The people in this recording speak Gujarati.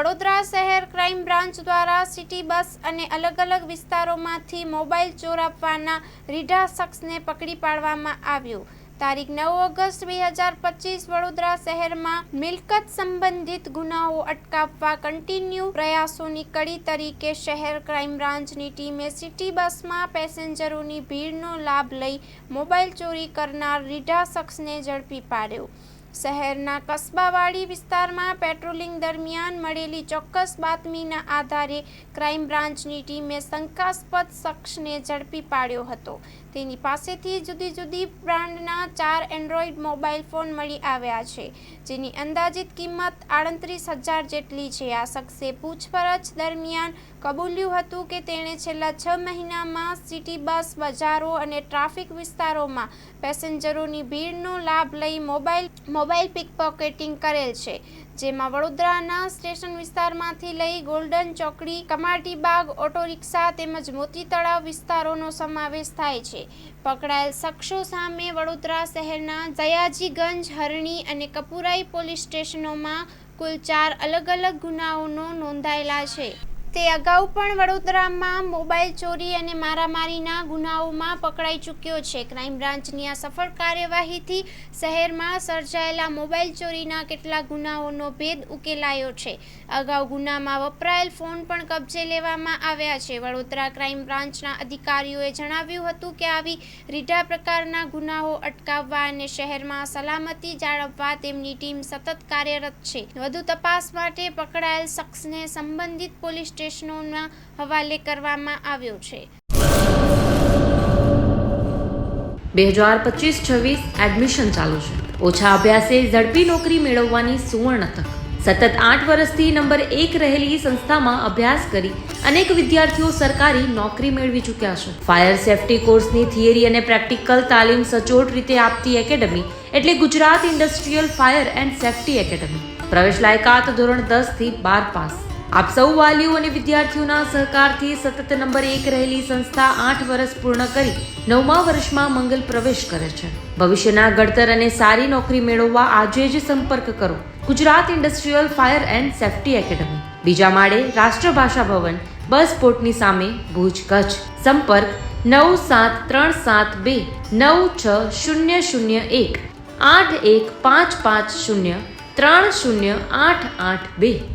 વડોદરા શહેર ક્રાઇમ બ્રાન્ચ દ્વારા સિટી બસ અને અલગ અલગ વિસ્તારોમાંથી મોબાઈલ ચોરાવવાના રીઢા શખ્સને પકડી પાડવામાં આવ્યો। તારીખ 9 ઓગસ્ટ 2025 વડોદરા શહેરમાં મિલકત સંબંધિત ગુનાઓ અટકાવવા કન્ટિન્યુ પ્રયાસોની કડી તરીકે શહેર ક્રાઇમ બ્રાન્ચની ટીમે સિટી બસમાં પેસેન્જરોની ભીડનો લાભ લઈ મોબાઈલ ચોરી કરનાર રીઢા શખ્સને ઝડપી પાડ્યો। શહેરના કસ્બાવાડી વિસ્તારમાં પેટ્રોલિંગ દરમિયાન મળેલી ચોક્કસ બાતમીના આધારે ક્રાઇમ બ્રાન્ચની ટીમે શંકાસ્પદ શખ્સને ઝડપી પાડ્યો હતો। તેની પાસેથી જુદી જુદી બ્રાન્ડના 4 એન્ડ્રોઇડ મોબાઈલ ફોન મળી આવ્યા છે, જેની અંદાજિત કિંમત 38,000 જેટલી છે। આ શખ્સે પૂછપરછ દરમિયાન કબૂલ્યું હતું કે તેણે છેલ્લા 6 મહિનામાં સિટી બસ, બજારો અને ટ્રાફિક વિસ્તારોમાં પેસેન્જરોની ભીડનો લાભ લઈ મોબાઈલ પિકપોકેટિંગ કરેલ છે, જેમાં વડોદરાના સ્ટેશન વિસ્તારમાંથી લઈ ગોલ્ડન ચોકડી, કમાટી બાગ, ઓટો રિક્ષા તેમજ મોતી તળાવ વિસ્તારોનો સમાવેશ થાય છે। પકડાયેલ શખ્સો સામે વડોદરા શહેરના સયાજીગંજ, હરણી અને કપુરાઈ પોલીસ સ્ટેશનોમાં કુલ 4 અલગ અલગ ગુનાઓ નોંધાયેલા છે। તે અગાઉ પણ વડોદરામાં મોબાઈલ ચોરી અને મારામારીના ગુનાઓમાં પકડાઈ ચૂક્યો છે। ક્રાઇમ બ્રાન્ચની આ સફળ કાર્યવાહીથી શહેરમાં સર્જાયેલા મોબાઈલ ચોરીના કેટલાક ગુનાઓનો ભેદ ઉકેલાયો છે। અગાઉ ગુનામાં વપરાયેલ ફોન પણ કબજે લેવામાં આવ્યા છે। વડોદરા ક્રાઇમ બ્રાન્ચના અધિકારીઓએ જણાવ્યું હતું કે આવી રીઢા પ્રકારના ગુનાઓ અટકાવવા અને શહેરમાં સલામતી જાળવવા તેમની ટીમ સતત કાર્યરત છે। વધુ તપાસ માટે પકડાયેલ શખ્સને સંબંધિત પોલીસ સ્ટેશનોના હવાલે કરવામાં આવ્યો છે। 2025-26 એડમિશન ચાલુ છે। ઓછા અભ્યાસે ઝડપી નોકરી મેળવવાની સુવર્ણ તક। સતત 8 વર્ષથી નંબર 1 રહેલી સંસ્થામાં અભ્યાસ કરી અનેક વિદ્યાર્થીઓ સરકારી નોકરી મેળવી ચૂક્યા છે। ફાયર સેફટી કોર્સની થિયરી અને પ્રેક્ટિકલ તાલીમ સચોટ રીતે આપતી એકેડમી એટલે Gujarat industrial fire and safety academy. પ્રવેશ લાયકાત ધોરણ 10 થી 12 પાસ। આપ સૌ વાલીઓ અને વિદ્યાર્થીઓના સહકારથી સતત નંબર 1 રહેલી સંસ્થા 8 વર્ષ પૂર્ણ કરી 9મા વર્ષમાં મંગલ પ્રવેશ કરે છે। ભવિષ્યના ઘડતર અને સારી નોકરી મેળવવા આજે જ સંપર્ક કરો Gujarat industrial fire and safety academy, બીજા માળે રાષ્ટ્રભાષા ભવન, બસ પોર્ટની સામે, ભુજ, કચ્છ। સંપર્ક 9737296001 8155030882।